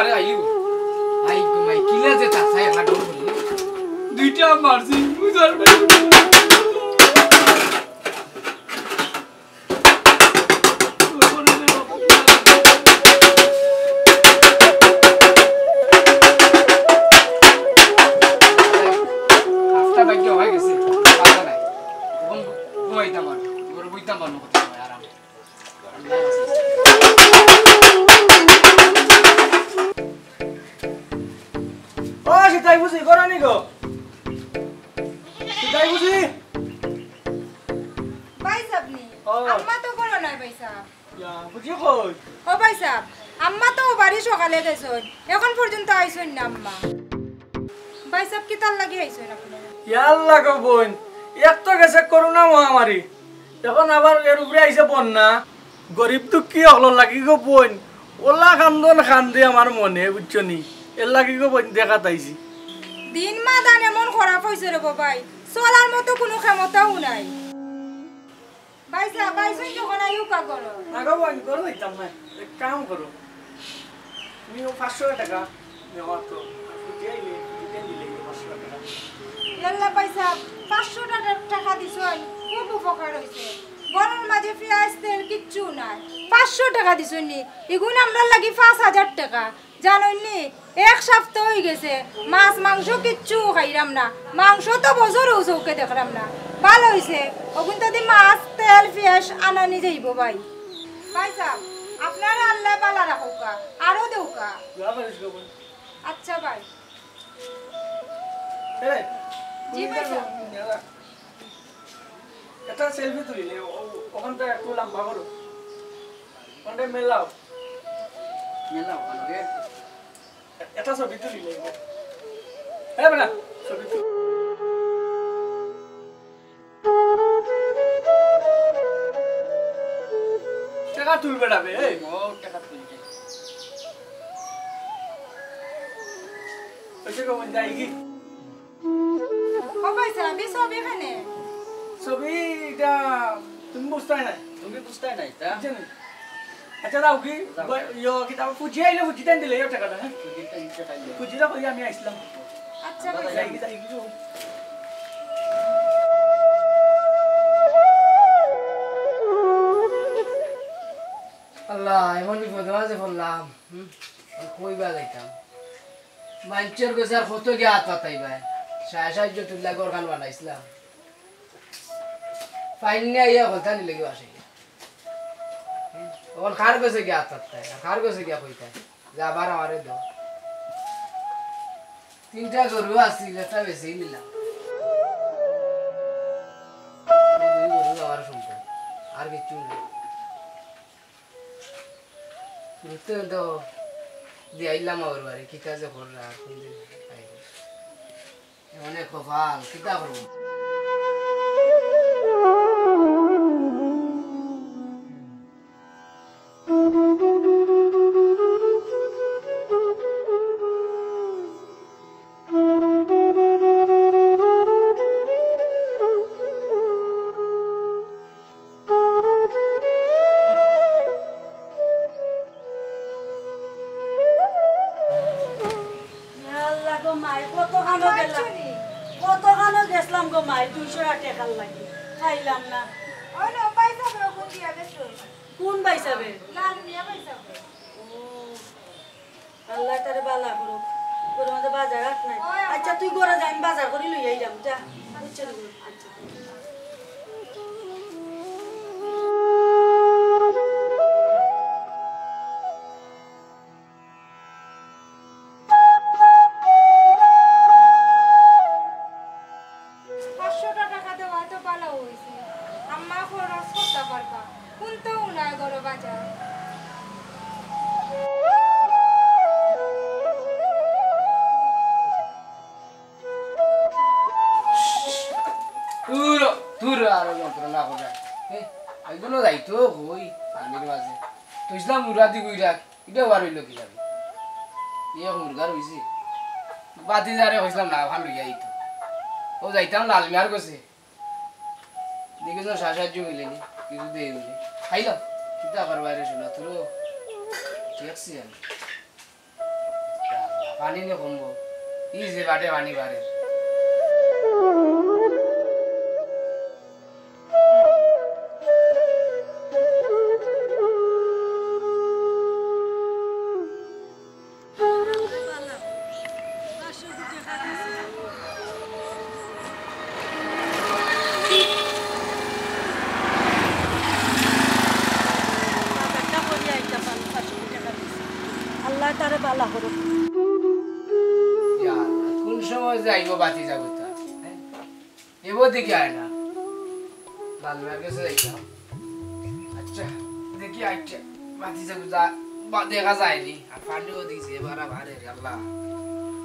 আরে আইও I go মাই কিলা যে তা ছাই একলা ডর বলি দুইটা মারছি বুঝার ভাই আফটা ভাই কি হয়ে গেছে পাতা নাই কোন কইতা মার ওর কইতা মার নকতে আরাম ও সিতাই বুঝি করানি গো সিতাই বুঝি ভাই সাহেব নি আম্মা তো করো না ভাই সাহেব ইয়া বুঝি কই ও ভাই সাহেব আম্মা তো বাড়ি সকালে গেছন এখন পর্যন্ত আইছন না আম্মা ভাই সাহেব কি তার লাগি আইছন আপনি ইয়াল্লা গো বোন এক তো গেছে করোনা মহামারী এখন আবার এর উপরে আইছে বন্যা গরিব দুঃখী হলো লাগি গো বোন ওলা কান্দন কান্দে আমার মনে বুঝছনি এর লাগি গো বোন দেখা তাইছি দিন মা দান এমন খারাপ হইছে রে ভাই চলার মতো কোনো ক্ষমতাও নাই ভাই সাহেব আইছন যখন আইও কা করো না গো বোন করো দিতাম না এক কাম করো তুমি 500 টাকা নেওয়া তো বুঝাইলে দিতেন দিলে 500 টাকা ইয়াল্লা ভাই সাহেব 500 টাকা দিছন খুব উপকার হইছে গরমের মাঝে পেঁয়াজ তেল কিচ্ছু নাই 500 টাকা দিছন নি এগুন আমরা লাগি 5000 টাকা জানোই নি এক সপ্তাহ হয়ে গেছে মাছ মাংস কিচ্ছু খাইরাম না মাংস তো বছরও চৌকে দেখলাম না ভালো হইছে ওগুন তো দি মাছ তেল পেঁয়াজ আনানি যাইব ভাই ভাই সাহেব আপনারা আল্লাহ বালা রাখুকা আরো দেউকা যা পারিস গো বোন আচ্ছা ভাই এই জি ভাই সাহেব এটা সেলফি তুলিলে ওখানটা একটু লম্বা করো ওখানটা মেলাও ওখানে এটা ছবি তুলিলে এ বেটা ছবি তুলি টাকা তুলবে না বে এই ও টাকা তুলছে ওইসে কো যাই কি ও ভাই সাহেব এই সব এখানে ছবি এটা তুমি বুঝতে নাই তুমি বুঝতে নাই তা বুঝছেন আচ্ছা দাও কি ইয়ো কি তাও ফুজি আইলে ফুজি দেন দিলে এই টাকাটা হ্যাঁ দিতে ইচ্ছা তাই ফুজিটা কই আমি আইছিলাম আচ্ছা ভাই যাই সাহেব কি যাই কি আল্লাহ এমন বিপদে মাঝে পড়লাম কইবা যাইতাম মানুষের কাছে আর কত গিয়ে হাত পাতাইবা সাহায্য তুললা গরখান বানাইছিলাম ফাইন আইয়া কথা নিলে কি আসে তখন কার কাছে গিয়ে হাত পাতাই কার কাছে গিয়া কইতাই যে আবার আমারে দাও 3টা গরু আসছিল একটা বেশি নিলাম 2 গরু আমার সম্পদ আর কিছু না ঘুরতে তো দিয়াইলাম আমার বাড়ি কি কাজে করলা অনেক কপাল কিতা করবো খাইলাম না ও নো ভাই সাহেব কোন দিয়া গেছো কোন বাইসাবে লাল মিয়া ভাই সাহেব আল্লাহ তারে বালা করো তোর মধ্যে বাজার রাখ নাই আচ্ছা তুই ঘরে যা আমি বাজার করি লই আইলাম যা বুঝছ আচ্ছা এগুলো যাইতো কই পানির মাঝে তো ইসলাম মুরাদি কইরা এটা বার হইল কি যাবে ইয়ে মুরগার হইছে বাতি যারে হইছিলাম না ভালো যাইতো ও যাইতাম লালমিয়ার কাছে দেখেছ সাহায্য মিলেনি কিছু দিয়ে মিলে খাইলাম কিতা করবার শোনা তোর ঠিক আছে আমি পানি নে কমবো ই যে বাটে পানি বাড়ে আল্লাহ তারে বালা করো ইয়া আল্লাহ, কোন সময় যে আইব বাতি যাবো তা এবো দেখি আয় না লালমার কাছে যাইতাম আচ্ছা দেখি আচ্ছা বাতি যাবো যা দেখা যায়নি আর পানিও দিয়েছে এবার ভারে আল্লাহ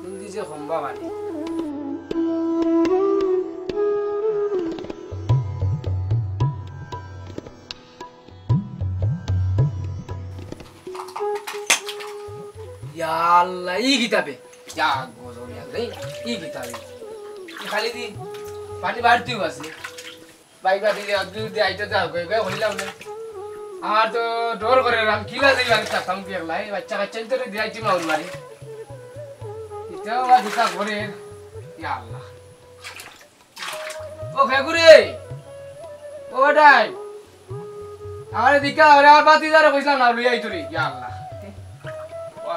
কোন দিছে সম্ভব পানি ইয়া আল্লাহ ই কিতাবে যা গজব আল্লাহ ই কিতাবে খালি দি পানি বাড়তিও আছে বাইক বাতি দিয়ে অদ্ভুত দিয়ে আইতে যাও গই হইলাম না আমার তো ডর করে রাম কিলা যাই আমি চাতাম কি একলাই বাচ্চা কাচ্চা তো দিয়াইছি মাউল মারি এটাও বা দিশা করে ইয়া আল্লাহ ও ফেগুরে ও ডাই আমার দিকা আমার বাতি যারা কইছিলাম না লই আইতো রে ইয়া আল্লাহ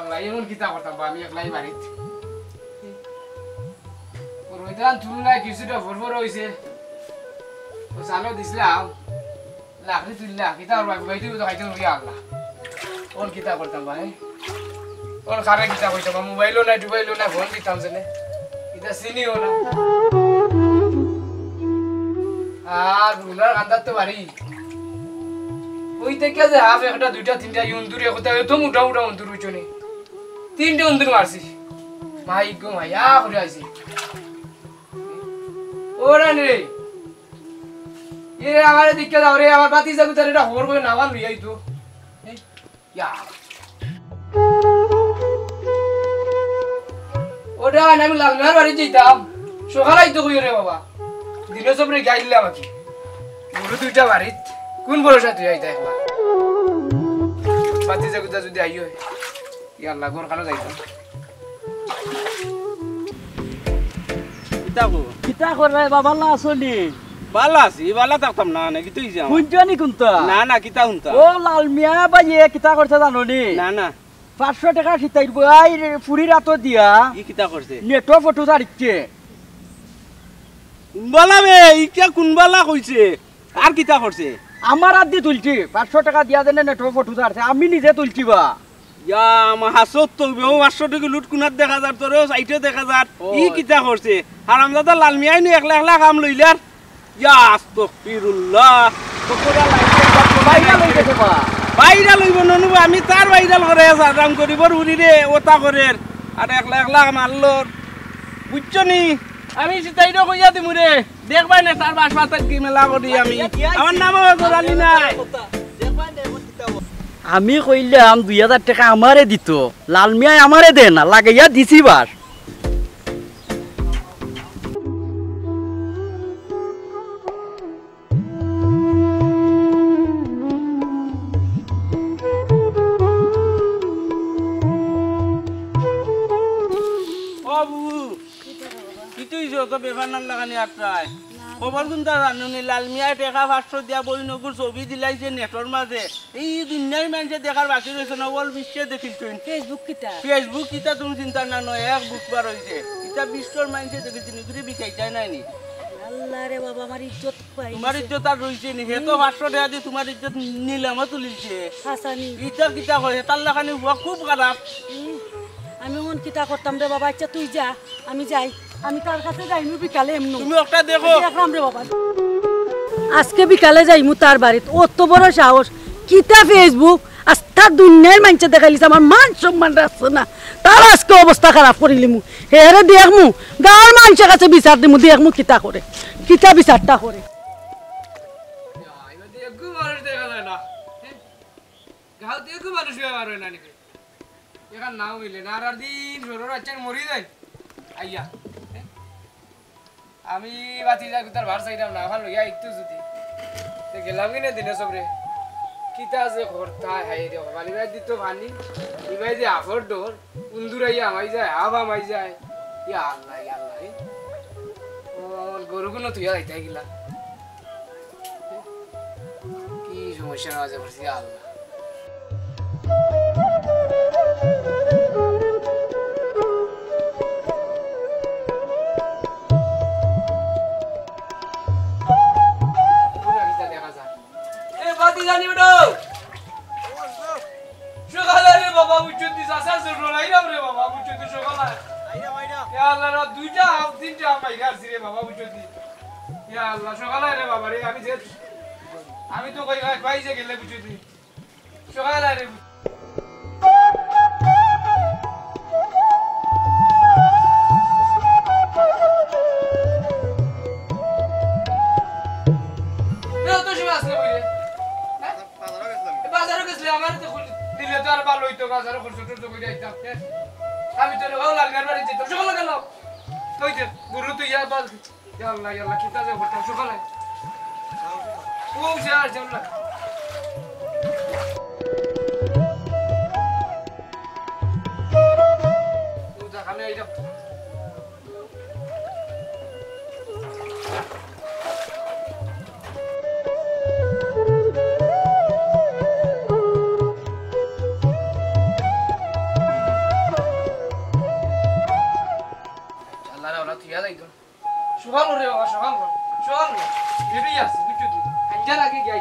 আল্লাহ এমন কিতা করতাম আমি একলাই বাড়িতে রোহিতান তুলনায় কিছুটা ভরভর হয়েছে চালো দিছিলাম লাকড়ি তুললা কিতা বাইতে খাইতে গিয়া আল্লাহ ওর কিতা করতাম ভাই ওর খারে কিতা কইতাম মোবাইলও নাই ডুবাইলও নাই ফোন দিতাম জেনে এটা চিনিও না আর রুলার কান্দার তো বাড়ি ওই থেকে যে হাফ একটা দুইটা তিনটা ইন্দুর একটা এত মোটা মোটা ইন্দুর উঠছনি তিনটে ইন্দুর মারছি মাই গো মাইয়া করে আইছি ওরা রে এরে আমারে দিকে দাও রে আমার বাতি যাবো তার এটা খবর করে নামান লইয়াই তো ইয়া ওটা আমি লালমার বাড়ি যেতাম সকালে তো কই রে বাবা দিনে সবরে গাইলে আমাকে বড় দুইটা বাড়িত কোন ভরসা তুই আইতা একবার বাতি যাবো যদি আইও ইয়া আল্লাহ গোর খানো যাইতাম কিতা করে বাবা লা আসলি বালা আছি বালা থাকতাম না না কি তুই যা শুনছনি কোনটা না না কিতা হুনতা ও লাল মিয়া বাই কিতা করছে জানোনি না না 500 টাকা ছিটাইব আই ফুরি রাত দিয়া ই কিতা করছে নেটো ফটো ছাড়িচ্ছে বালা বে ইটা কোন বালা কইছে আর কিতা করছে আমার আদি তুলছি 500 টাকা দিয়া দেনে নেটো ফটো ছাড়ছে আমি নিজে তুলছি বা ইয়া মা হাসত তো বেও 500 টাকা লুট কুনাত দেখা যার তোরে সাইটে দেখা যার ই কিতা করছে হারামজাদা লাল মিয়াই নি একলা একলা কাম লইলার ইয়া আস্তাগফিরুল্লাহ ফটোটা লাইছে বাইরা লই গেছে বা বাইরা লইব ননু আমি তার বাইরাল করে আরাম করিবর উড়ি রে ওতা করে আর একলা একলা মারলর বুঝছনি আমি সিটাইরো কইয়া দিমু রে দেখবাই না তার বাস পাতা কি মেলা করি আমি আমার নামও গোরালি নাই আমি কইলাম 2000 টাকা আমারে দিত লাল মিয়া আমারে দে না লাগাইয়া দিছি বাস তো বেফার নাম লাগানি আটটায় খবর কোনটা জানুনি লাল মিয়ায় টেকা 500 দিয়া বই নগুর ছবি দিলাইছে নেটর মাঝে এই দুনিয়ার মানুষে দেখার বাকি রয়েছে না ওল বিশ্বে দেখিল তুই ফেসবুক কিতা তুমি চিন্তা না নয় এক বুক বার হয়েছে কিতা বিশ্বর মানুষে দেখেছি নিগুরি বিকাইটাই নাই নি আল্লাহ রে বাবা আমার ইজ্জত পাই তোমার ইজ্জত আর রয়েছে নি হে তো 500 টাকা দিয়ে তোমার ইজ্জত নিলামও তুলিছে হাসানি ইটা কিতা করে তার লাগানি হুয়া খুব খারাপ আমি মন কিতা করতাম রে বাবা আচ্ছা তুই যা আমি যাই আমি তার কাছে যাইমু বিকালে এমনি তুমি একটা দেখো দেখলাম রে বাবা আজকে বিকালে যাইমু তার বাড়িতে অত বড় সাহস কিতা ফেসবুক আস্থা দুনিয়ার মানুষ দেখাইলিস আমার মান সম্মান রাখছে না তার আজকে অবস্থা খারাপ করিলিমু হেরে দেখমু গাঁর মানুষের কাছে বিচার দিমু দেখমু কিতা করে কিতা বিচারটা করে এখান নাও হইলে না আর দিন সরোর আচ্ছা মরি যায় আইয়া আমি বাতি যা তার ভার চাইলাম না ভালো ইয়া একটু যদি গেলাম কিনে দিনে সবরে কিতা যে করতা হাই রে বালি ভাই দিত পানি ইবাই যে আফর ডোর উন্দুরাইয়া আমাই যায় হাব আমাই যায় ইয়া আল্লাহ ও গরুগুলো তুই যাইতে গিলা কি সমস্যা আছে বলছি আল্লাহ জানি বেটো সকালে রে বাবা বুঝতি সাসা সরো লাইরাম রে বাবা বুঝতি সকালে আইরা আইরা ইয়া আল্লাহ রাত দুইটা হাফ তিনটা মাইরা আসি রে বাবা বুঝতি ইয়া আল্লাহ সকালে রে বাবা রে আমি তো কই বাইজে গেলে বুঝতি সকালে রে আমার তো দিলে তো আর ভালো হইতো বাজারে খরচ টরচ করে আইতাম আমি তো ও লালগার বাড়ি যেতাম সকালে গেল কই যে গুরু তুই ইয়া বল আল্লাহ আল্লাহ কিতা যে হঠাৎ সকালে ও যা জল্লা ও যা আমি আইতাম সকাল রে বাবা সকাল এটাই আছে বুঝছো তুই আঞ্জার আগে যাই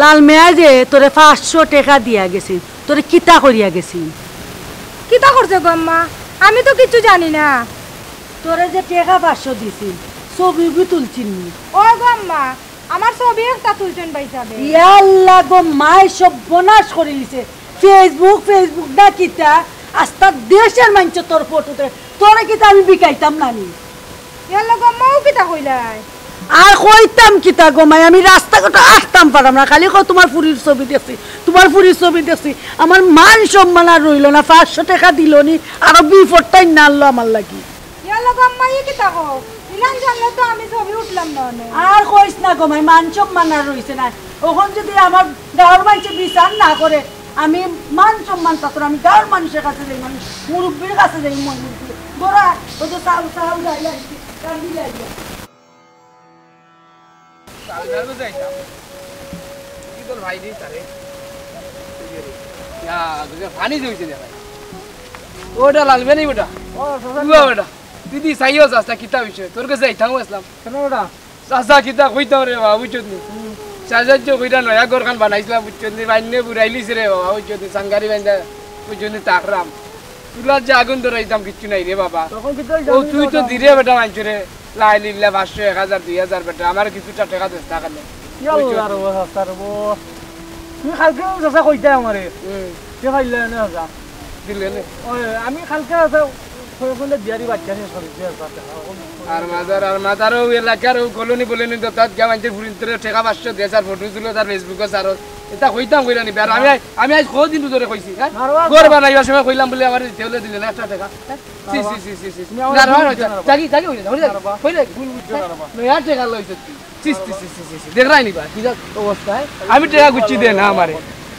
লাল মেয়া যে তোরে 500 টাকা দিয়া গেছি তোরে কিতা করিয়া গেছি কিতা করছে গো আম্মা আমি তো কিছু জানি না তোরে যে টাকা 500 দিছি ছবি তুলছিনি ও গো আম্মা আমার ছবি একটা তুলছেন ভাই যাবে ইয়া আল্লাহ গো মাই সব বনাশ করে দিছে ফেসবুক না কিতা আস্তা দেশের মানুষ তোর ফটোতে তোরে কিতা আমি বিকাইতাম নানি ইয়াল্লা গো আম্মাও কিতা কইলাই আর কইতাম কিতা গো মাই আমি রাস্তাঘাট আসতাম পারাম না খালি কো তোমার ফুরির ছবি দেখছি আমার মান সম্মান আর রইল না 500 টাকা দিলনি আর বিফরটাই নাললো আমার লাগি ইয়াল্লা গো আম্মা ই কিতা কও ইলান জানলে তো আমি ছবি উঠলাম না আর কইস না গো মাই মান সম্মান আর রইছে না ওখন যদি আমার গাঁর মানুষে বিচার না করে আমি মান সম্মান তারপর আমি গাঁর মানুষের কাছে যাই মানুষ মুরব্বীর কাছে যাই মুরব্বী গোরা ও তো সাউ যাইলা কান্দি যাইলা কালগারও যাইতাম কি তোর ভাই দিই তারে ইয়া দুগে পানি দিইছে না ভাই ওটা লাগবে না ওটা ও সুবা ওটা দিদি সাইও যাস্তা কিতা বিষয় তোর কাছে যাইতাম আসলাম কেন ওটা সাসা কিতা কইতাম রে বাবা বুঝছনি সাজাজ্য কইরা নয়া ঘরখান বানাইছিলাম বুঝছনি বাইনে বুড়াইলিছ রে বাবা বুঝছনি সাঙ্গারি বাইন্দা বুঝছনি তাকরাম তুলা যে আগুন ধরাইতাম কিচ্ছু নাই রে বাবা তখন কিতা ও তুই তো দিরে বেটা মানছ রে লাইলিল্লা 500 1000 2000 বেটা আমার কিছুটা টাকা দেস টাকা নে ইয়াল্লা রে বাবা তুমি কালকে যাসা কইতা আমারে কে খাইলে না যা দিলে নে ওই আমি কালকে যাসা কোন দিয়ারি বাচ্চা নে সরিতে আর মাদার ও এলাকার ও কলোনি বলেনি তো তাত গা মানতে ফুরিন্তরে টাকা 500 1000 ফটো দিলো তার ফেসবুকে সার এটা কইতাম কইরা নি আর আমি আজ কো দিন ধরে কইছি হ্যাঁ ঘর বানাইবার সময় কইলাম বলে আমার দিতেলে দিলে না 1 টাকা সি না জাগি হইলে কইলে ভুল বুঝছো না বাবা নয়া টাকা লইছ তুই সি দেখ রাইনি বা কি অবস্থা আমি টাকা গুচ্ছি দে না আমারে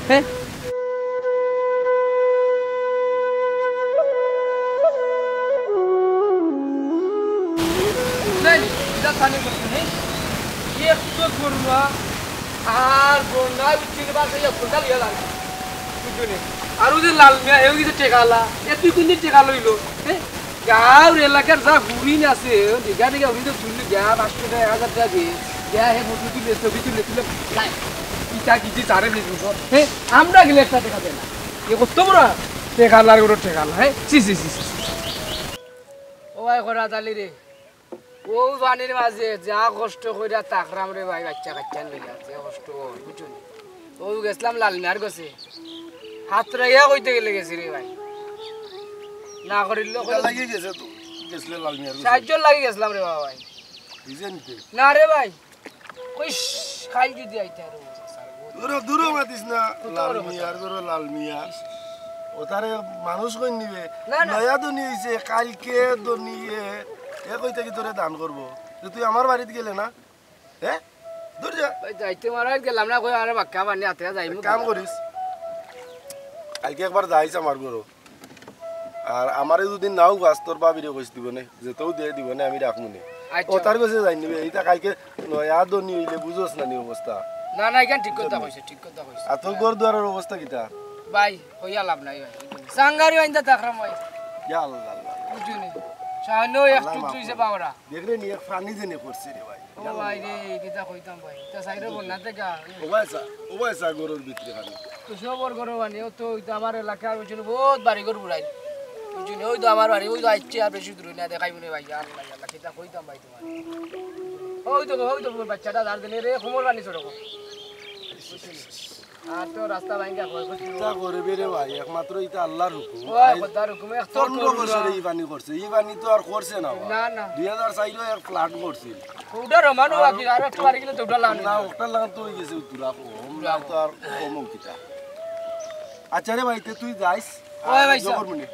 হ্যাঁ আর বন্যা উচ্চির বাসে কোনটা লিয়া লাগে বুঝুনি আর ওই যে লাল মিয়া হেউ কিছু টেকালা এ তুই কোন দিন টেকা লইলো গাঁর এলাকার যা হুরিন আছে দিঘা দিঘা হুরিন তো তুললি গা 500 টাকা 1000 টাকা দিয়ে গা হে ফটো তুলে ছবি তুলে তুলে ইটা কিছু চারে ফেসবুক হ্যাঁ আমরা গেলে একটা টাকা দেয় না এ কত বড় টেকালার গুলো টেকাল হ্যাঁ সি সি সি ও ভাই করা তালি রে ও পানির মাঝে যা কষ্ট কইরা তাকরাম রে ভাই বাচ্চা কাচ্চা লইয়া যে কষ্ট হয় বুঝুন ও গেছিলাম লালমিয়ার গেছে হাত রাইয়া কইতে গেলে গেছি রে ভাই না করিল লাগিয়ে গেছে তো গেছলে লালমিয়ার সাহায্য লাগি গেছিলাম রে বাবা ভাই বুঝেনতে না রে ভাই কইস খাই যদি আইতে আর দূর দূর মাতিস না লালমিয়া ওতারে মানুষ কই নিবে নয়া দনি হইছে কালকে দনিয়ে এ কইতে কি তোরে দান করব তুই আমার বাড়িতে গেলে না হ্যাঁ দূর যা ভাই যাইতে মারা গেলাম না কই আরে বাক্কা বানি হাতে যাইমু কাম করিস কালকে একবার যাইছ আমার ঘরো আর আমারে দুদিন নাও গাছ তোর বাবিরে কইস দিব না যেতেও দিয়ে দিব না আমি রাখমু না ওতার কাছে যাই নিবে এইটা কালকে নয়া দনি হইলে বুঝোস না নি অবস্থা না না কেন ঠিক কথা কইছে আর তোর ঘর দুয়ারের অবস্থা কিটা ভাই কইয়া লাভ নাই ভাই সাঙ্গারি আইন্দা তাকরাম ভাই ইয়া আল্লাহ আল্লাহ বুঝুনি সানো একটু তুইছে বাবরা দেখলে নিয়ে পানি জেনে করছে রে ভাই ও ভাই রে কিটা কইতাম ভাই তা সাইরে বন্যা থেকে ওবাইসা গরুর ভিতরে খালি তো সবর করো বানি ও তো ওই তো আমার এলাকার বুঝুনি বহুত বাড়ি ঘর বুড়াই বুঝুনি ওই তো আমার বাড়ি ওই তো আইছে আর বেশি দূর না দেখাই মনে ভাই আল্লাহ আল্লাহ কিটা কইতাম ভাই তোমার ওই তো বাচ্চাটা দাঁড় দিলে রে খমর বানি ছোট আর তো রাস্তা ভাঙ্গা কই তা করবে রে ভাই একমাত্র এটা আল্লাহর হুকুম ওই খোদার হুকুমে তোর বছরে এই বানি করছে এই বানি তো আর করছে না না না 2004 এর ফ্ল্যাট করছিল ওটা রমানো আকি আর একটু বাড়ি গেলে তো ওটা লাগানো না ওটা লাগান তো হয়ে গেছে তুরা কম না তো আর কম কিটা আচ্ছা রে ভাই তুই যাইস ওই ভাই করমুনি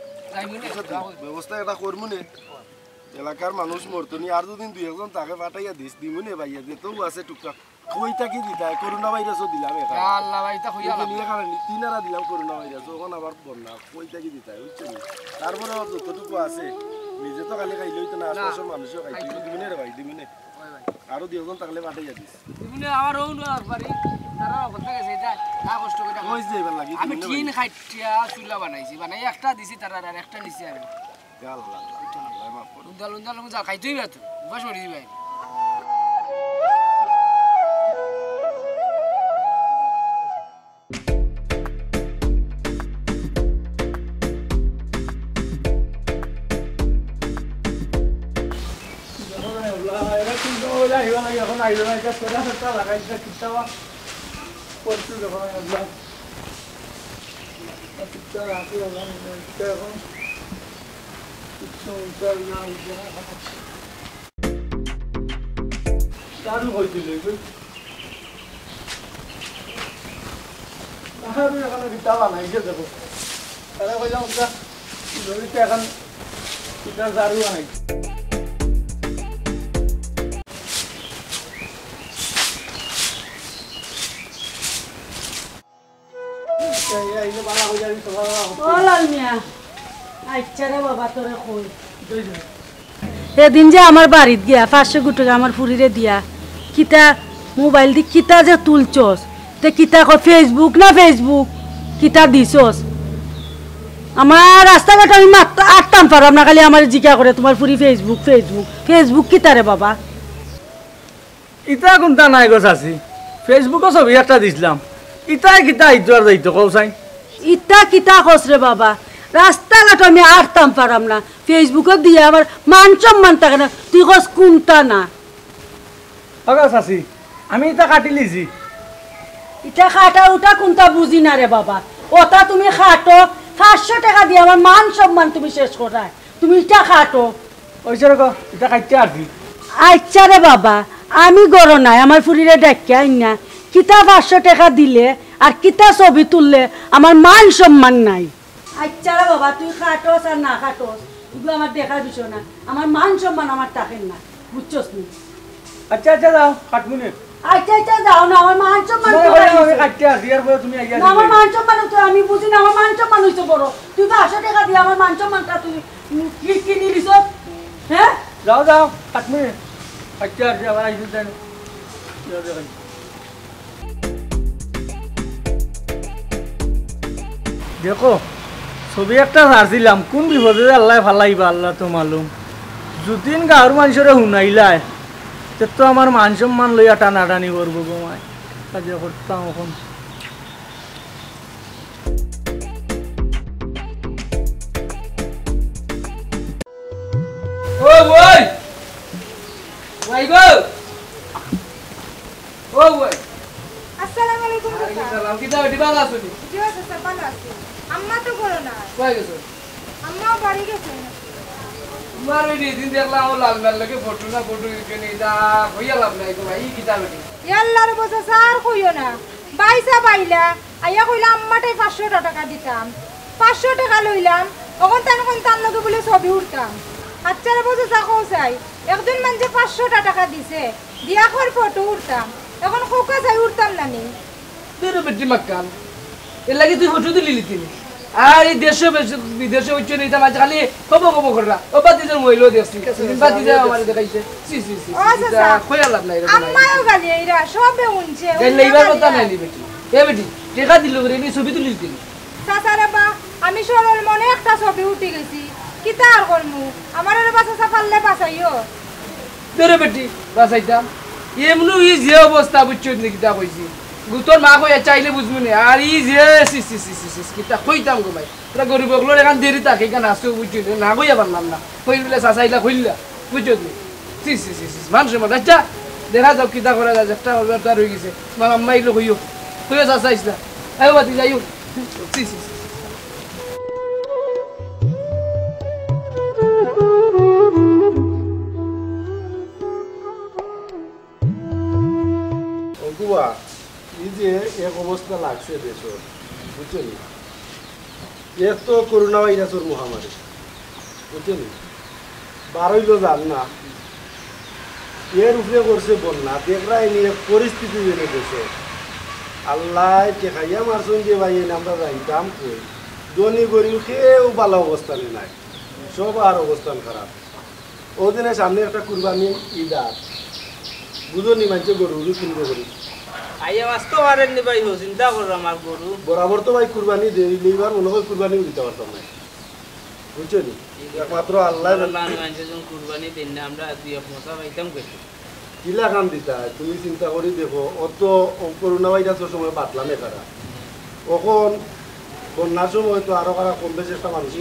ব্যবস্থা এটা করমুনি এলাকার মানুষ মরতনি আর দুদিন দুই একজন তাকে পাঠাইয়া দিস দিমুনে ভাইয়া যেতেও আছে টুকটাক কইটা কি দিতা করোনা ভাইরাসও দিলাম এখানে আল্লাহ ভাই তা কইয়া লাভ নিয়ে কারণ তিনারা দিলাম করোনা ভাইরাস ওখান আবার বন্যা কইটা কি দিতা বুঝছেন তারপরে যতটুকু আছে নিজে তো খালি খাইলেই তো না আশপাশের মানুষও খাইতে দিমুনে রে ভাই দিমুনে আরো দুই একজন থাকলে পাঠাইয়া দিস দিমুনে আমার ওন বাড়ি তারা কথা গেছে এটা না কষ্ট করে কই যাইবার লাগি আমি কিন খাইটিয়া চুলা বানাইছি বানাই একটা দিছি তারা আর একটা নিছি আমি আল্লাহ আল্লাহ মাফ করুন উন্দাল যা খাইতেই না তো বস মরি ভাই এখন আইলো না এটা সোজা সোজা লাগাইছে কিতাবা পড়তে যখন আল্লাহ কিতা রাখি লাগান এটা এখন কিছু উত্তর না চালু হয়ে দিলে আমি এখন কিতাবা নাইছে দেখো তারা কইলাম ওটা জমিতে এখন কিতা জারু নাই সেদিন যে আমার বাড়িত গিয়া 500 টাকা আমার ফুরিরে দিয়া কিতা মোবাইল দি কিতা যে তুলছস তে কিতা ফেসবুক না ফেসবুক কিতা দিছস আমার রাস্তাঘাট আমি আটতাম পারলাম না খালি আমার জিজ্ঞা করে তোমার ফুরি ফেসবুক ফেসবুক ফেসবুক কিতা রে বাবা ইটা কোনটা নাই গছ আছি ফেসবুকও ছবি একটা দিছিলাম ইটাই কিতা ইটার যাইতো কও চাই ইটা কিতা কস রে বাবা রাস্তাঘাট আমি আটতাম পারলাম না ফেসবুকে দিয়ে আমার মান সম্মান থাকে না তুই কস কোনটা না আগা চাচি আমি ইটা কাটি লিছি ইটা খাটা উঠা কোনটা বুঝি না রে বাবা ওটা তুমি খাটো 500 টাকা দিয়ে আমার মান সম্মান তুমি শেষ করায় তুমি ইটা খাটো ওইসে রকম ইটা কাটতে আসি আচ্ছা রে বাবা আমি গড় নাই আমার ফুরিরে ডাক্কে আইন না কিতা 500 টাকা দিলে আর কিতা ছবি তুললে আমার মান সম্মান নাই আচ্ছা রে বাবা তুই খাটোস আর না খাটোস এগুলো আমার দেখার বিষয় না আমার মান সম্মান আমার থাকেন না বুঝছস নি আচ্ছা আচ্ছা যাও কাটমুনে আচ্ছা আচ্ছা যাও না আমার মান সম্মান আমি কাটতে আসি আর পরে তুমি আইয়া না আমার মান সম্মান তো আমি বুঝি না আমার মান সম্মান হইছে বড় তুই 500 টাকা দিয়ে আমার মান সম্মানটা তুই কি নিলিস হ্যাঁ যাও যাও কাটমুনে আচ্ছা আচ্ছা আবার আইসু দেন দেখো ছবি একটা ছাড়ছিলাম কোন বিপদে আল্লাহ ফালাইবা আল্লাহ তো মালুম যদিন গাঁর মানুষের শুনাইলাই তো আমার মান সম্মান লইয়া টানাটানি করবো গো মাই কাজে করতাম এখন ও বই ভাই গো ও বই আসসালামু আলাইকুম সালাম কি দাও দিবালা শুনি জি স্যার ভালো আছি আম্মা তো বলো না কই গেছো আম্মা বাড়ি গেছে তোমার ওই দিন দেখলাম ও লাল লাল লাগে ফটো না ফটো কেনে যা হইয়া লাভ নাই গো ভাই কি দাও কি ইয়াল্লার বসে স্যার কইও না বাইসা বাইলা আইয়া কইলা আম্মাটাই 500 টাকা দিতাম 500 টাকা লইলাম তখন তার লগে বলে ছবি উঠতাম আচ্ছা বসে চা কৌসাই একদিন মানে 500 টাকা দিছে দিয়া কর ফটো উঠতাম এখন কোকা যাই উঠতাম না নি তোর বেটি মাকাল এর লাগি তুই ফটো দিলি তিনি আর এই দেশে বিদেশে হচ্ছে না এটা মাঝে খালি কবো কবো কররা ও বাতিদের মহিলা দেখছি বাতিদে আমার দেখাইছে সি সি সি এটা কইয়া লাভ নাই রে আম্মাও গালি এরা সবে উনছে এই লইবার কথা নাই নি বেটি এ বেটি টাকা দিল রে নি ছবি তুলিস দিলি চাচারে বা আমি সরল মনে একটা ছবি উঠে গেছি কি তার করমু আমার এর বাসা সাফাললে বাসাইও তোর বেটি বাসাইতাম এমনু ই যে অবস্থা বুঝছো নি কিতা কইছি গুতর মা কইয়া চাইলে বুঝবো না আর ই যে সি সি সি সি সি কিতা কইতাম গো ভাই তোরা গরিব গুলোর এখান দেরি থাকে এখানে আসো বুঝছো না কইয়া পারলাম না কইলে চাচাইলা কইলা বুঝছো নি সি সি সি সি মানুষের মধ্যে আচ্ছা দেখা যাও কিতা করা যায় একটা হবে তার হয়ে গেছে মা আম্মা এগুলো কইও কইও চাচাইছিলা আয় বাতি যাইও সি সি সি অগুয়া এই যে এক অবস্থা লাগছে দেশের বুঝছেন এক তো করোনা ভাইরাসের মহামারী বুঝছেন বারইল যান না এর উপরে করছে বন্যা দেখরাই নিয়ে পরিস্থিতি জেনে দেশে আল্লাহ খাইয়া মারছুন যে ভাই আমরা যাইতাম কই ধনী গরিব কেউ ভালো অবস্থানে নাই সব আর অবস্থান খারাপ ওদিনে সামনে একটা কুরবানি ঈদ আর বুঝনি মানছে গরু কিনবে করি আইয়া মাছ তো পারেন নি ভাই চিন্তা করো আমার গরু বরাবর তো ভাই কুরবানি দেই এইবার মনে হয় কুরবানি দিতে পারতাম না বুঝছেন একমাত্র আল্লাহ কুরবানি দিন না আমরা দুই মশা পাইতাম কেটে কিলা কাম দিতা তুমি চিন্তা করি দেখো অত করোনা ভাইরাসের সময় বাতলাম এখানে কখন বন্যার সময় তো আরো কারা কম বেশি একটা মানুষ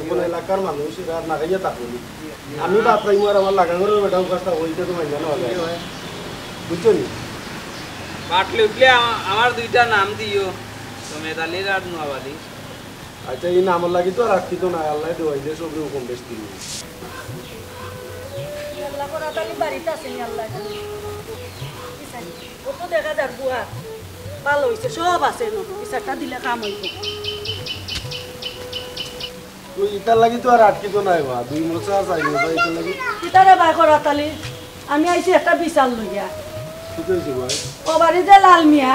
এখন এলাকার মানুষ এরা না খাইয়া থাকবি আমি বাতলাইম আর আমার লাগানোর বেটাও কাজটা ওইটা তো মাইনা নেওয়া যায় বুঝছেন বাটলে উঠলে আমার দুইটা নাম দিও মেদালির আর নোয়াবালি আচ্ছা এই নাম লাগি তো আর কি তো না আল্লাহ দেওয়াই দিয়ে সব কম বেশি দিন আল্লাহ করা তালি বাড়িতে আছে নি আল্লাহ কত দেখা যার বুয়া ভালো হয়েছে সব আছে বিচারটা দিলে কাম হইব তো ইটার লাগি তো আর আটকি তো নাই বা 2 বছর চাইলে বা ইটার লাগি ইতারে বাই করা তালি আমি আইছি একটা বিচার লইয়া কি কইছি ভাই ও বাড়িতে লাল মিয়া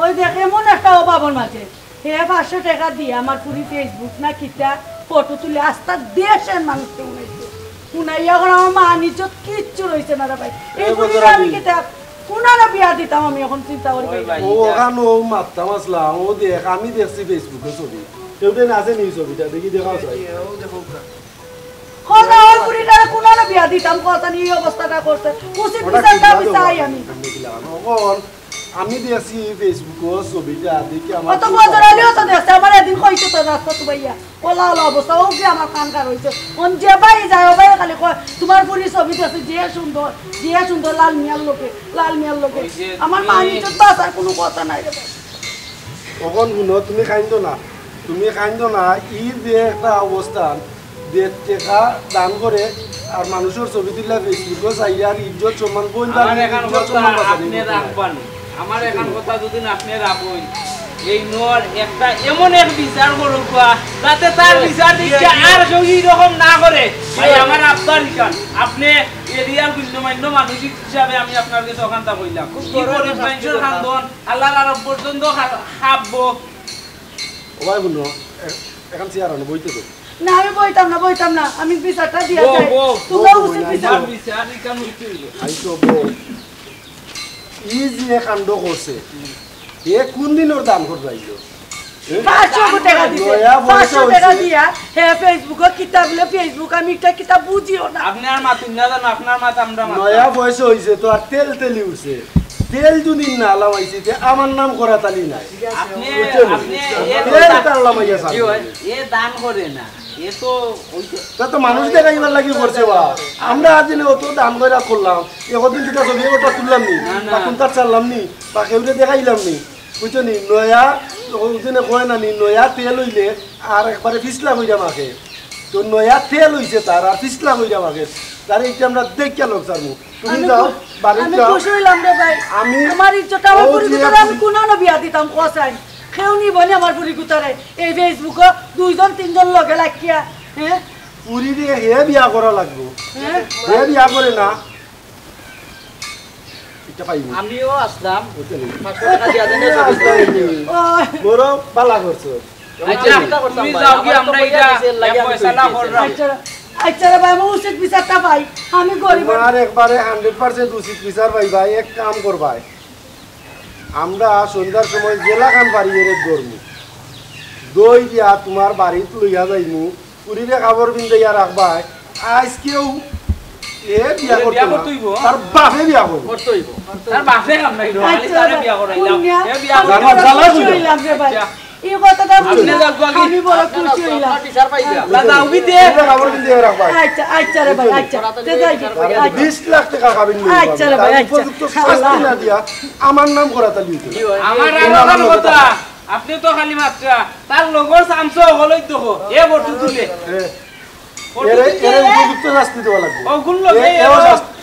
ওই দেখে এমন একটা অভাবর মাঝে হে 500 টাকা দিয়ে আমার পুরি ফেসবুক না কিতা ফটো তুলে আস্তা দেশের মানুষকে উনাইছে উনাইয়া এখন আমার মা নিজত কিচ্ছু রয়েছে না রে ভাই এই পুরি আমি কিতা কুনারা বিয়া দিতাম আমি এখন চিন্তা করি ও ওখানে ও মাত্তা মাসলাম ও দেখ আমি দেখছি ফেসবুকে ছবি কেউটেন আছে নি ছবিটা দেখি দেখাও চাই কোনা ওই পুরিটা কুনারা বিয়া দিতাম কথা নিয়ে অবস্থাটা করছে উচিত বিচারটা বিচাই আমি আমি দেখছি ফেসবুকে ছবিটা দেখি আমার কত বছর হলেও তো দেখছে আমার এদিন কইছে তো রাস্তা তো ভাইয়া ওলা ওলা অবস্থা ও কি আমার কানকার হয়েছে অন যে ভাই যায় ও ভাই খালি কয় তোমার পুরি ছবি দেখছে যে সুন্দর লাল মিয়ার লোকে আমার মা নিজের বাসার কোনো কথা নাই রে ভাই তখন শুনো তুমি খাইন্দ না ই যে একটা অবস্থান যে টাকা দান করে আর মানুষের ছবি তুললে ফেসবুকে চাই আর ইজ্জত সম্মান বই আপনি রাখবেন আমার এখন কথা যদি আপনি রাখবেন এই নর একটা এমন এক বিচার করুক যাতে তার বিচার দিচ্ছে আর কেউ এইরকম না করে ভাই আমার আবদার হিসান আপনি এরিয়ার গণ্যমান্য মানুষ হিসাবে আমি আপনার কাছে ওখানটা বললাম কি গরিব মানুষের খান্দন আল্লাহ আরব পর্যন্ত খাবো ও ভাই শুনো এখন চেয়ার আনো বইতে তো না আমি বইতাম না আমি বিচারটা দিয়া যাই তোমরা উচিত বিচার কেন হইতে আইতো বউ ই যে কাণ্ড করছে এ কোন দিনের দাম করে যাইলো 500 টাকা দিছে 500 টাকা দিয়া হে ফেসবুকে কিতাব লে ফেসবুক আমি একটা কিতাব বুঝিও না আপনার মা তুমি না জানো আপনার মা আমরা নয়া বয়স হইছে তো আর তেল তেলি উঠছে তেল যদি না লামাইছি তে আমার নাম করা তালি নাই আপনি বুঝছেন? আপনি তেল তার লামাইয়া কি হয় এ দান করে না এ তো ওইটা তা তো মানুষ দেখাইবার লাগি করছে বা আমরা আজ অত দাম কইরা করলাম একদিন দুটা ছবি ওটা তুললাম নি বা কোনটা চাললাম নি বা কেউরে দেখাইলাম নি বুঝছো নি নয়া ওদিনে কয় না নি নয়া তেল হইলে আর একবারে ফিসলা হইয়া মাখে তো নয়া তেল হইছে তার আর ফিসলা হইয়া মাখে তার এইটা আমরা দেখিয়া লোক চারমু তুমি যাও বাড়ি আমি যাও খুশি হইলাম রে ভাই আমি আমার ইজ্জতটা আমার পরিচিতরা আমি কোন না বিয়া দিতাম কোসাই কেউ নিবনি আমার পরিচিতরে এই ফেসবুকে 2 জন 3 জন লগে লাগিয়া হ্যাঁ পুরি দিয়ে হে বিয়া করা লাগবো হ্যাঁ হে বিয়া করে না এটা পাইবো আমিও আসলাম বুঝছো নি 500 টাকা দিয়া দেন ওই বড় বালা করছো আচ্ছা তুমি যাও কি আমরা এটা পয়সা না করলাম আচ্ছা আচ্ছা রে ভাই আমি উচিত বিচারটা পাই আমি গরিব তোমার একবারে 100% উচিত বিচার ভাই ভাই এক কাম করবাই আমরা সন্ধ্যার সময় জেলা খান বাড়ি এর গরমু দই দিয়া তোমার বাড়িতে লইয়া যাইমু পুরিরে খাবার বিন্দাইয়া রাখবাই আজকেও এ বিয়া করতে বিয়া না। করতে হইব? তার বাপে বিয়া করবো করতে হইব তার বাপে কাম নাই রে খালি তারে বিয়া করাইলাম এ বিয়া আমি জানা- বড় জানা খুশি বুঝো। হইলাম রে ভাই আচ্ছা। এই কথাটা আপনি বুঝলাম যাও আগে। আমি বড় খুশি হইলাম টিচার পাইবা লা যাও বি দে পুরিরে খাবার বিন্দাইয়া রাখবাই আচ্ছা আচ্ছা রে ভাই আচ্ছা তে যাই আচ্ছা 20 লাখ টাকা খাবেন আচ্ছা রে ভাই, আচ্ছা। উপযুক্ত শাস্তি না দিয়া আমার নাম করা তালি হইতো আমার আর কথা আপনি তো খালি মাত্রা তার লগর সামসো হলই তো এ বটু তুলে এরে এরে উপযুক্ত শাস্তি দেওয়া লাগবে ওগুন লগে এও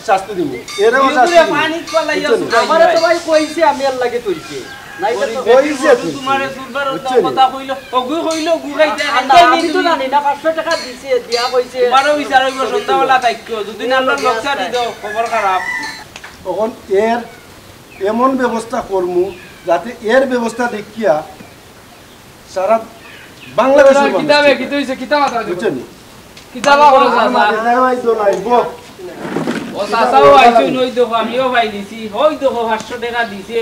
শাস্তি দিব এরেও শাস্তি দিব পানি পালাইয়া আমারে তো ভাই কইছে আমি আর লাগে কইছে নাই তো কইছে তুই। তোমারে সুরবার বুঝছেন? কথা কইল ওগু কইল গুগাইতে আমি তো জানি না 500 টাকা দিছে দিয়া কইছে তোমারও বিচার হইব সন্ধ্যাবেলা থাকতো দুদিন আল্লাহ লক্ষা দি দাও খবর খারাপ তখন এর এমন ব্যবস্থা করমু যাতে এর ব্যবস্থা দেখিয়া সারা বাংলাদেশের মানুষ কিতাবে কি হইছে কিতা মাথা বুঝছেন কিতাবা করো আমার দেখাই তো নাই গো ও চাচাও আইছো নই দেখো আমিও পাই দিছি ওই দেখো 500 টাকা দিছে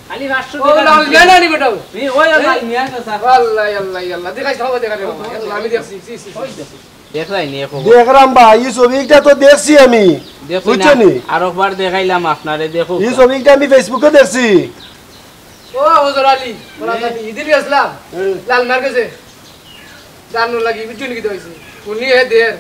খালি 500 ও টাকা লাল দিছে। জানা নি বেটাও এই ওই লাল মিয়া চাচা আল্লাহ আল্লাহ আল্লাহ দেখাই খাওয়া দেখা রে বাবা আল্লাহ, আমি দেখছি সি সি ওই দেখো দেখলাই নি খবর দেখরাম ভাই এই ছবিটা তো দেখছি আমি দেখো বুঝছেন আর একবার দেখাইলাম আপনারে দেখো এই ছবিটা আমি ফেসবুকে দেখছি ও হুজুর আলী বলা জানি ইদিন আসলাম লাল মার গেছে জানো লাগি বিচুনি কি হইছে উনি হে দের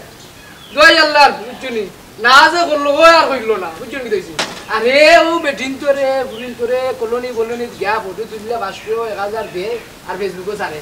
জয় আল্লাহর বিচুনি না যে করলো ও আর কইলো না বিচুনি কি হইছে আরে ও বেটিন তোরে বুলিন তোরে কলোনি বলনি গিয়া ফটো তুললে 500 1000 দে আর ফেসবুকে ছাড়ে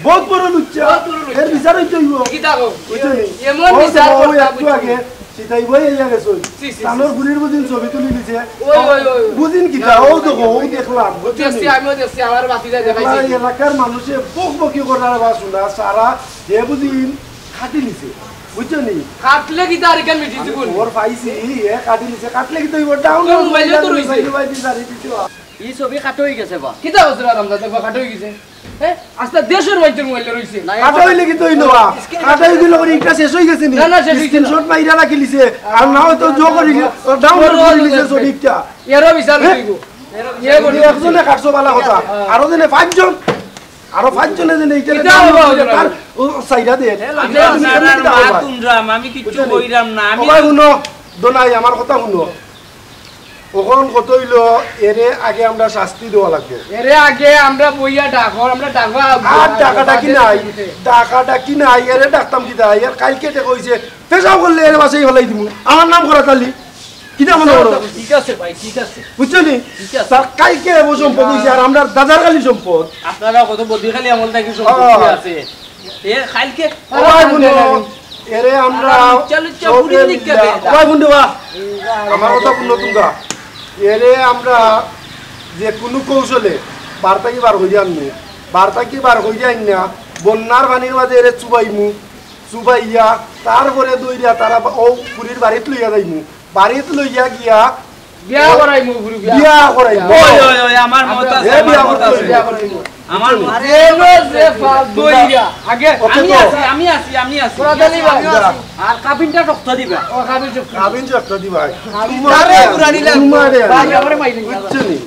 বহুত বড় লুচ্চা বহুত বড় লুচ্চা। এর বিচার হইতো কি তাকো বুঝছেন এমন বিচার করতা একটু আগে সিটাই বই ইয়া গেছে সি, সি, তানোর গুলির বুদিন ছবি তুলি দিছে ওই ওই ওই বুদিন কি ও দেখো ও দেখলাম বুঝছেন দেখছি আমিও দেখছি আমার বাতিজা দেখাইছি এই এলাকার মানুষে বকবকি করার বা শোনা সারা যে বুদিন খাটি নিছে বুঝছেন কাটলে কি তার কেন মিটিছি কোন ওর পাইছি এ কাটি নিছে কাটলে কি তুই ডাউন তোর মোবাইলে তো রইছে। এই ছবি কাট হই গেছে বা কিতা হচ্ছে রমজান দেখো কাট হয়ে গেছে হ্যাঁ আস্তে দেশের বাইতের মোবাইল রইছে কাটা হইলে কি তুই নবা কাটা হইলে করে এটা শেষ হই গেছে নি না, না, শেষ হইছে না। স্ক্রিনশট মাইরা রাখি লিছে আর না হয়তো জো করি ডাউনলোড করে লিছে ছবিটা এরও বিচার হইব ইয়ে বলি একজনে 800 বালা কথা আরো জনে 5 জন আরো 5 জনে জনে এইটা কিতা হইব ওদের? তার ও সাইডা দে আমি আপনার মা তুমরাম আমি কিচ্ছু কইরাম না আমি ওই শুনো দোনাই আমার কথা শুনো ওখন কত হইলো এরে আগে আমরা শাস্তি দেওয়া লাগবে এরে আগে আমরা বইয়া ডাকর আমরা ডাকবা আর টাকাটা কি নাই টাকাটা কি নাই এরে ডাকতাম কি তাই আর কালকে দেখো হইছে পেশাও করলে এর বাসাই হলাই দিমু আমার নাম করা তালি কিটা মনে করো ঠিক আছে ভাই ঠিক আছে বুঝছো নি তার কালকে এব সম্পদ হইছে আর আমরা দাদার কালি সম্পদ আপনারা কত বদি খালি আমল থাকি হ্যাঁ। সম্পত্তি আছে এ খাইলকে ওই শুনো এরে আমরা চলো, চলো, পুরি দিকে দে। ওই বুন্ডু বা আমার কথা শুনো তোমরা এরে আমরা যে কোনো কৌশলে বার্তা কি বার হইয়া আনমু বার্তা কি বার হইয়া আন না বন্যার পানির মাঝে এরে চুবাইমু চুবাইয়া তারপরে দইরা তারা ও পুরীর বাড়িতে লইয়া যাইমু বাড়িতে লইয়া গিয়া বিয়া করাই মু গুরু বিয়া করাইমু ওই ওই ওই আমার মত আছে এ বিয়া আমার মত করতে আছে বিয়া করাইমু আমার মত আরে নো যে ফাল দইয়া আগে ওকে আমি তো আছি আমি আছি তোরা দালি বা আর কাবিনটা রক্ত দিবা ও খাবি চুপ কাবিন যে একটা দিবা আরে পুরানি লাগ ভাই আমারে মাইলে বুঝছো নি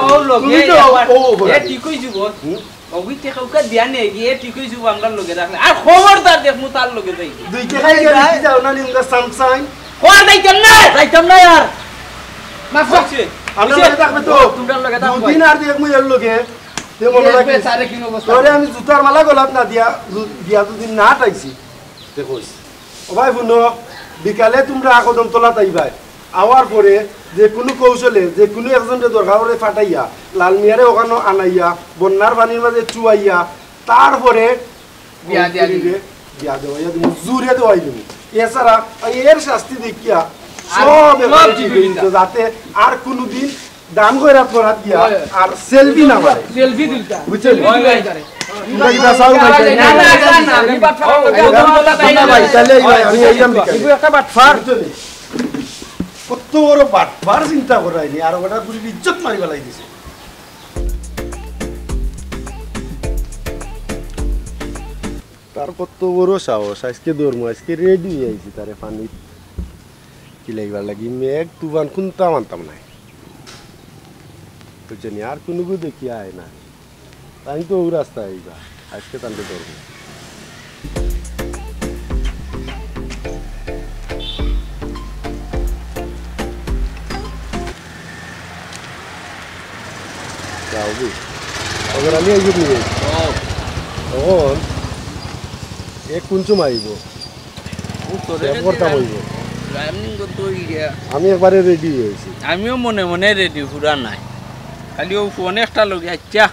ও লোকে তুমি তো ও এ ঠিক হই যাব ওই তে কাউকে দিয়া নেই গিয়ে ঠিক হই যাব আমরা লগে রাখলে আর খবরদার দেখমু তার লগে যাই দুই টাকাই গেলি যাও না নিন্দা সামসাং কোয়া দাই কেন না যাইতাম না আর মাফ হচ্ছে। আমরা লগে থাকবে তো তোমরা লগে থাকবো। দুদিন আর দেখ মুই এর লগে তে মনে রাখি সারে কি অবস্থা তোরে আমি জুতার মালা গলাত না দিয়া দিয়া দুদিন না টাইছি তে কইস ও ভাই বুনো বিকালে তোমরা আকদম তোলা তাইবাই আওয়ার পরে যে কোনো কৌশলে যে কোনো একজনকে দরকার হলে ফাটাইয়া লাল মিয়ারে ওখানে আনাইয়া বন্যার পানির মাঝে চুয়াইয়া তারপরে বিয়া দিয়া দিবে। বিয়া দেওয়াইয়া দিবি জুড়ে দেওয়াই দিবি এছাড়া এর শাস্তি দেখিয়া আর সব সব এবারে ঠিক ঠিক হয়ে হয়ে যেত, যাতে আর কোনোদিন দাম কইরা তোরা দিয়া আর সেলফি না মারে সেলফি দিলতা বুঝছেন তোমরা কি দাসাও না ভাই না না আমি বাট ভাই তাহলে আমি এইরাম বিকাল এগুলো একটা বাটফার কত বড় বাটফার চিন্তা করাইনি আর ওটা পুরি ইজ্জত মারি ফেলাই দিছে তার কত বড় সাহস আজকে দৌড়মু আজকে রেডি আইছি তারে পানি কি লাগবার লাগি মেঘ তুফান কোনটা মানতাম নাই বুঝছেন আর কোনো দেখি আয় না তাই তো ও রাস্তা আইবা আজকে তান্তে দৌড়মু যাওবি अगर আমি আইব নিয়ে তখন এক কুঞ্চুম আইব করতাম হইব আমি একবারে রেডি হয়েছি আমিও মনে মনে রেডি পুরা নাই খালি ও ফোন একটা লগে আচ্ছা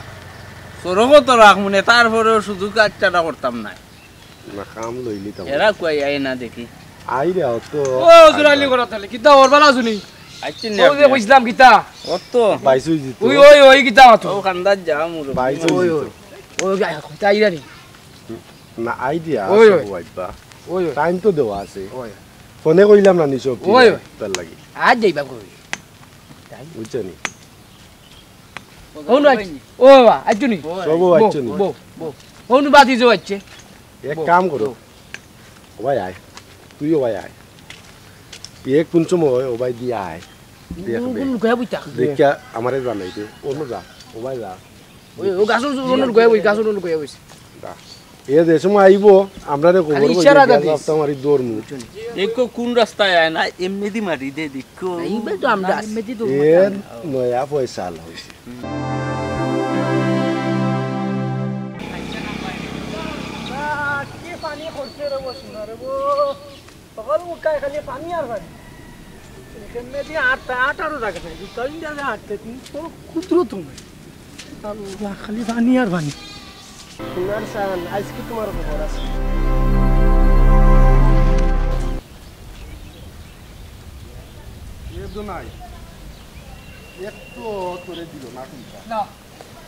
সরব তো রাখ মনে তারপরেও শুধু কাজটা করতাম না না কাম লইলি তো এরা কই আই না দেখি আই রে তো ও জুরালি করা তাহলে কিতা ওর বালা শুনি আচ্ছা ও যে কইছিলাম কিতা অত বাইসুই জিত ওই ওই ওই কিতা মাতো ও খান্দার যা মুর বাইসুই ওই জিত ওই কইতা আইরা নি না আইডিয়া ওই, আছে ওই। আইবা ওই ওই টাইম তো দেওয়া আছে ওই ফোনে কইলাম না নিছো ওই, ওই। তার লাগি আজ যাইবা কই বুঝছনি ওনু আইছি ও বাবা আইছুনি সব আইছনি বো বো ওনু বাতি জো আইছে এক কাম করো ও ভাই আয় তুইও ভাই আয় এক কুঞ্চুম হয় ও ভাই দিয়া আয় দেখবে ওনু গয়া বুইতা দেখিয়া আমারে জানাই দে অন্য যা ও ভাই যা ওই ও গাছুন ওনু গয়া বুই গাছুন ওনু গয়া বুইছে যা এ যে সময় আইব আমরা রে খবর খালি কই ইশারা দিয়া দিস। রাস্তা মারি দৌড়মু দেখো কোন রাস্তায় আয় না এমনি দি মারি দে দেখো এইবার তো আমরা মেদি তো এ নয়া পয়সা হইছে কি পানি করছে রে বসুনা রে বো সকাল মুখায় খালি পানি আর পানি কেমনে দিয়ে আটারও রাখে না তাই দিয়ে হাঁটতে তুমি তো ক্ষুদ্র তুমি আল্লাহ খালি পানি আর পানি তোমার সান আজকে তোমার খবর আছে এ তো নাই একটু করে দিল না কোনটা না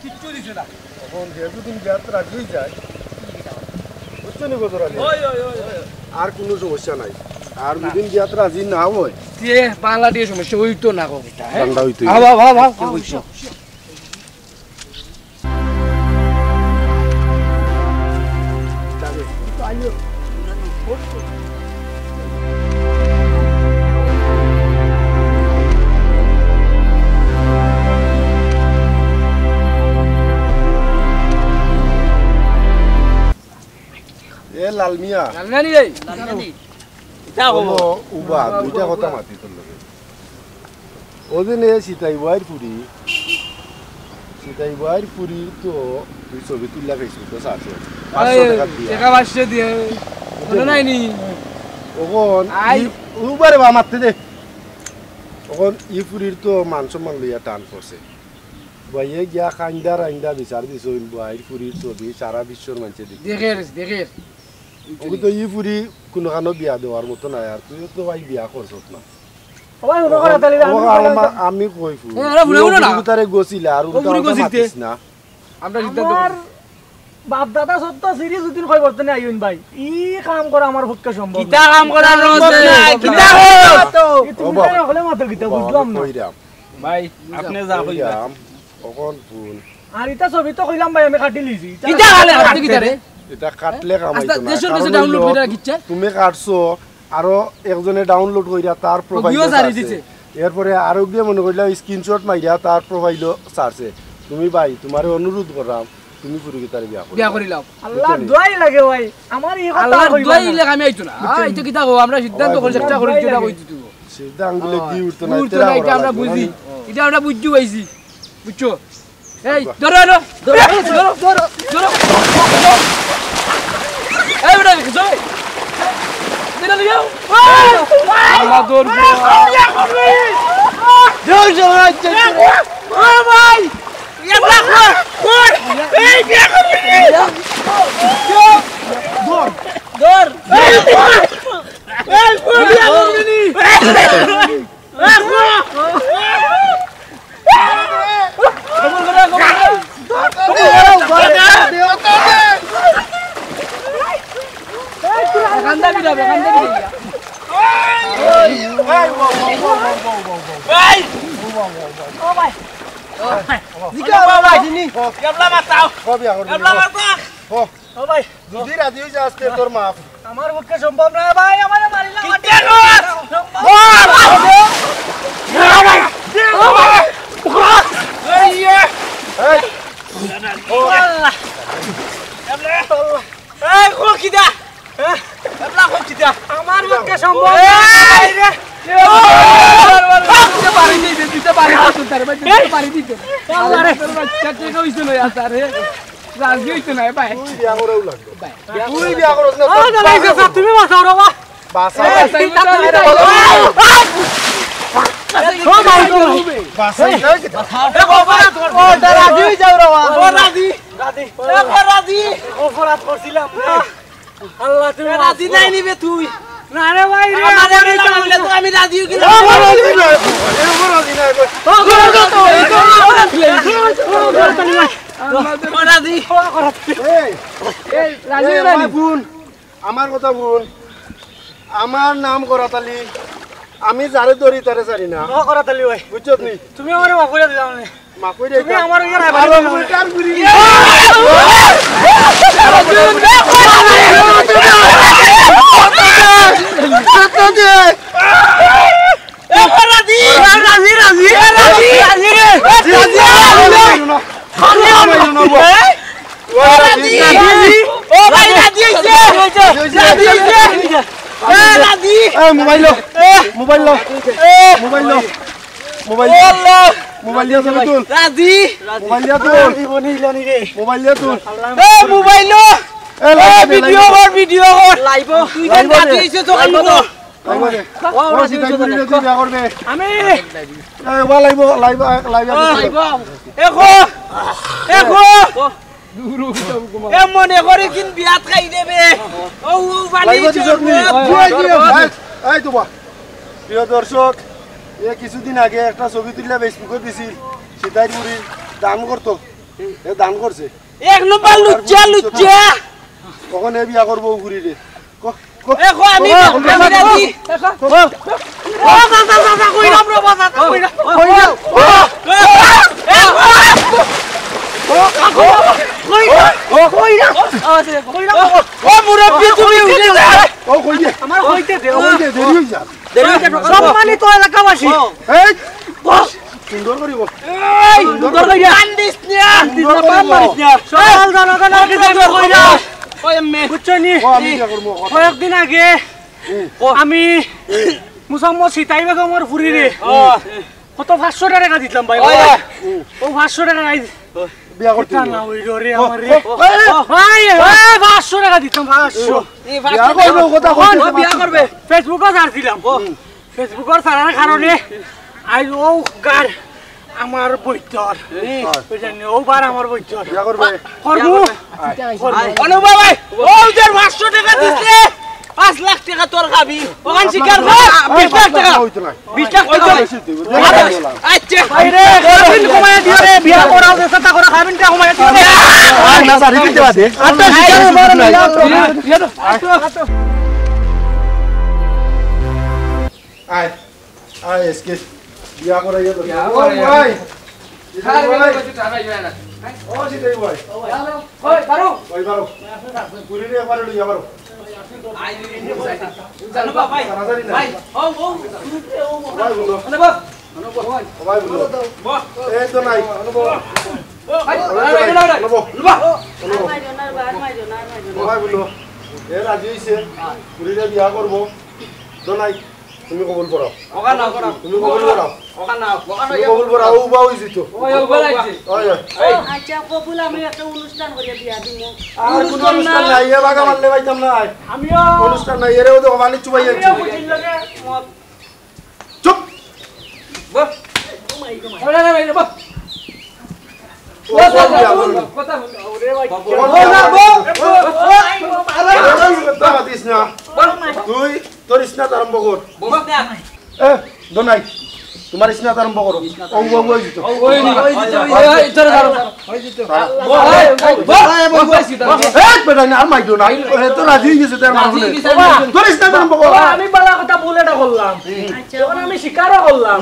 কিচ্ছু দিছে না তখন যেহেতু তুমি যাত্রা হয়ে যায় বুঝছো নি বদরা ওই ওই ওই আর কোনো সমস্যা নাই আর দুদিন যাত্রা আজি না হয় তে বাংলাদেশ সমস্যা ওই তো না কবিতা হ্যাঁ ঠান্ডা হইতে আবা আবা আবা কইছো এ লাল মিয়া জানি রে তা কোনো উবা দুইটা কথা মাতি তোর লগে ওদিন এ সীতাই বাইর পুরি তো তুই ছবি তুললা খাইছিস তো সাথে 500 টাকা দিয়া টাকা বাসছে দিয়ে মনে নাই নি ওখন আই। উবারে বা মারতে দে ওখন পুরীর তো মান সম্মান লইয়া টান পড়ছে বাইয়ে গিয়া খাইন্দা বিচার দিছ বাইর পুরীর ছবি সারা বিশ্বর মানুষে দেখি দেখে ওকে তো পুরী কোনোখানো বিয়া দেওয়ার মতো নাই আর তুই তো ভাই বিয়া করছত না সবাই মনে করে তাহলে আমি কইফু ওরা ভুলে ভুলে না। তারে গছিলা আর ও ভুলে গছিতে। মাতিস না আমরা সিদ্ধান্ত আমার বাপ দাদা সত্য সিরিয়াস দুদিন কই বর্তনে আইন ভাই ই কাম করা আমার পক্ষে সম্ভব না। কিতা কাম করার রোজ নাই কিতা তো ও তুমি বাবা। তাই হলে মাত্র কিতা বুঝলাম না কইরাম ভাই আপনি যা কইবা কইরাম ওখন ফুল আর এটা ছবি তো কইলাম ভাই আমি কাটি লিছি কিতা হালে আপনি কিতা রে এটা কাটলে কামাইতো আস্তা না দেশের কারণ কাছে ডাউনলোড হইলো, করে কিচ্ছা তুমি কাটছো আরো একজনে ডাউনলোড কইরা তার প্রোফাইল ভিউও সারি দিছে। এরপরে আরো গিয়ে মনে কইলা স্ক্রিনশট মাইরা তার প্রোফাইলও সারছে তুমি ভাই তোমারে অনুরোধ করলাম তুমি পুরুকিতারে বিয়া করো বিয়া করিলাম আল্লাহ দোয়াই লাগে ভাই আমার এই কথা আল্লাহর কইবা দোয়াই না। ইলে আমি আইতো না আইতো কিতা গো আমরা সিদ্ধান্ত করে চেষ্টা করি যেটা কইছি তুই সেটা আঙ্গুলে কি উঠতো না উঠতো না, এটা আমরা বুঝি, এটা আমরা বুঝতে পাইছি, বুঝছো? এই ধরো ধরো ধরো ধরো ধরো ধরো এই বেটা জয় দিলা লিও আল্লাহ দরব জয় জয় ও ভাই ইয়ালা কর এই বিয়া করবি দর দর এই কর বিয়া করবি আমার পক্ষে সম্ভব না ভাই, আমার মারিলা আমার পক্ষে সম্ভব তুমি বাঁচাও রে আল্লাহ তুমি রাজি নাই নিবে তুই না রে ভাই রে আমি রাজি কি আমার কথা বোন, আমার নাম করাতালি, আমি যারে ধরি তারে জানি না করাতালি ভাই, বুঝছত নি? তুমি আমারে মাফ করে দিলাম না, মাফ করে তুমি আমার ইয়া নাই mobile mobile mobile mobile mobile দিয়া ছবি তুল রাজি মোবাইল দিয়া তুল মোবাইল দিয়া তুল মোবাইল ভিডিও কর ভিডিও কর লাইভ তুই কেন রাজি হইছে তো কাম তো আমি মনে করে কিন বিয়াত খাই দেবে প্রিয় দর্শক, কিছুদিন আগে একটা ছবি তুললে ফেসবুকে দিছিল, সীতাই মুড়ি দান করতো, দান করছে, এক নম্বর লুচ্চা লুচ্চা কখন এ বিয়া করবো ঘুরিলে সম্মানিত এলাকাবাসী সুন্দর করিব কয়েকদিন আগে আমি মুসাম্মদ সীতাই বেগমের ফুরি রে কত 500 টাকা দিলাম ভাই, ও 500 টাকা বিয়া করতে না ওই রে আমার রে ভাই 500 টাকা দিতাম 500 বিয়া করবে ফেসবুকে ছাড়ছিলাম, ফেসবুকের ছাড়ার কারণে আই ও গার আমার বইতর বুঝেনি ও বার আমার বইতর বিয়া করবে করবো অনুভব ভাই ও যে 500 টাকা দিছে 5 লাখ টাকা তোর খাবি ওখান শিকার কর 20 লাখ টাকা 20 লাখ টাকা আচ্ছা বাইরে খাবিন কমায় দিও রে বিয়া করাও দেশটা করে খাবিন টা কমায় দিও রে না সারি দিতে বাদে আচ্ছা শিকার বড় না আয় আয় এসকে বিয়া করাই তো ও ভাই ও সিতাই ভাই ওই বারো পুরিরে একবারে লইয়া বারো ভাই ভাই ও ও ভাই বলো ভাই বলো এই তো নাই ভাই বলো এ রাজি হইছে পুরিরে বিয়া করবো তো নাই তুমি কবুল করো ওকা নাও করা তুমি কবুল করো ওকা নাও তুমি কবুল করো ও বাউ হইছো ওই ওবা লাগছে ওই আচ্ছা কবুল আমি একটা অনুষ্ঠান করে বিয়া দিব আর কোন অনুষ্ঠান নাই এ বাগা মারলে পাইতাম না আমিও অনুষ্ঠান নাই এরে ওদের ওখানে চুবাই যাচ্ছে বুঝিল লাগে মত চুপ বস ওরে না ভাই বস কথা বল ওরে ভাই তুই তোর স্নাত আরম্ভ কর বস না এ দোনাই তোমার স্নাত আরম্ভ করো ও বাবু হইতো ওই ওই তোর ধরো ওই দিতে বেটা না আর মাইতো না তো রাজি হয়ে গেছে তার মানে তোর স্নাত আরম্ভ কর আমি বালা কথা বলেটা করলাম যখন আমি শিকারও করলাম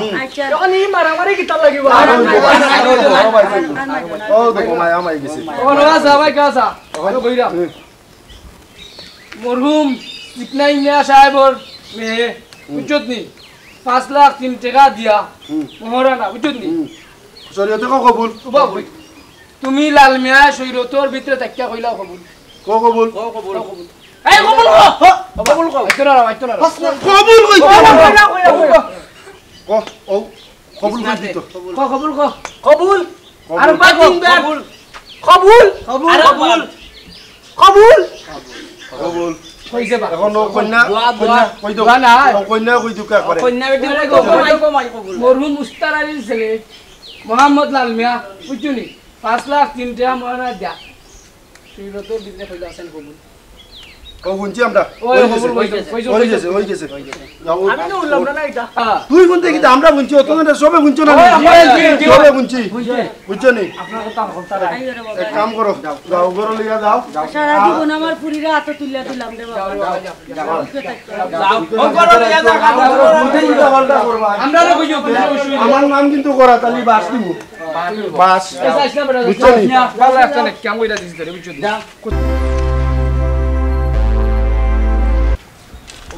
যখন এই মারামারি কিতা লাগিব ও দেখো মায়া মাই গেছে ওরে আসা ভাই কাসা ওই কইরা মরহুম ইকনাইয়া সাহেবর মেয়ে বুঝছনি 5 লাখ 3 টাকা দিয়া মোহরানা বুঝছনি শরীয়তে কবুল তুমি লাল মিয়া শরীয়তর ভিতরে তাকিয়া কইলা কবুল কবুল এই কবুল কবুল তোরা তোরা কবুল কই ও কবুল কই দিত কবুল কবুল আর পাঁচ কবুল কবুল আর কবুল কবুল কবুল কইছে বা এখন কন্যা কই দাও না কন্যা কই দিও একবারে কন্যা বেটি কবুল মরহুম মুস্তার আলীর ছেলে মোহাম্মদ লাল মিয়া বুঝছনি 5 লাখ 3 টাকা মোহরানা দিয়া শরীয়তর ভিতরে কইলা আছেন কবুল ও গুনছি আমরা ওই কবুল কইছো হই গেছে যাও আমি তো উল্লাম না এটা তুই গুনতে কি আমরা গুনছি তো না সবে গুনছো না সবে গুনছি বুঝছো নি আপনার কথা বলতা এক কাম করো যাও ঘরে লিয়া যাও সারা জীবন আমার পুরিরা হাতে তুলিয়া দিলাম রে বাবা আমরা কইছো আমার নাম কিন্তু করা তালি বাস দিব বাস বুঝছো নি ভালো একটা না কেমন কইরা দিছিস রে বুঝছো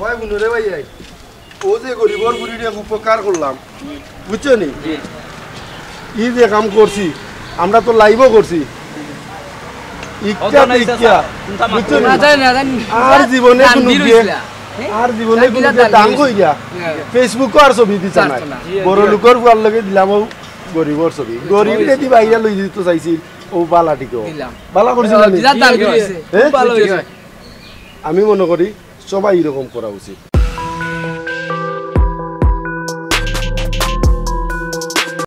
ভাই গুনো রে ভাই ও যে গরিবর বুড়িরে উপকার করলাম বুঝছো নি ই যে কাম করছি আমরা তো লাইভও করছি ইচ্ছা ইচ্ছা বুঝছো নি আর জীবনে কোনো আর জীবনে কোনো দান কই গিয়া ফেসবুক আর ছবি দিছা না বড় লোকের বুয়ার লগে দিলাম ও গরিবর ছবি গরিব যদি বাইরে লই দিতে চাইছিল ও বালা ঠিক বালা করছিল আমি মনে করি সবাই এরকম করা উচিত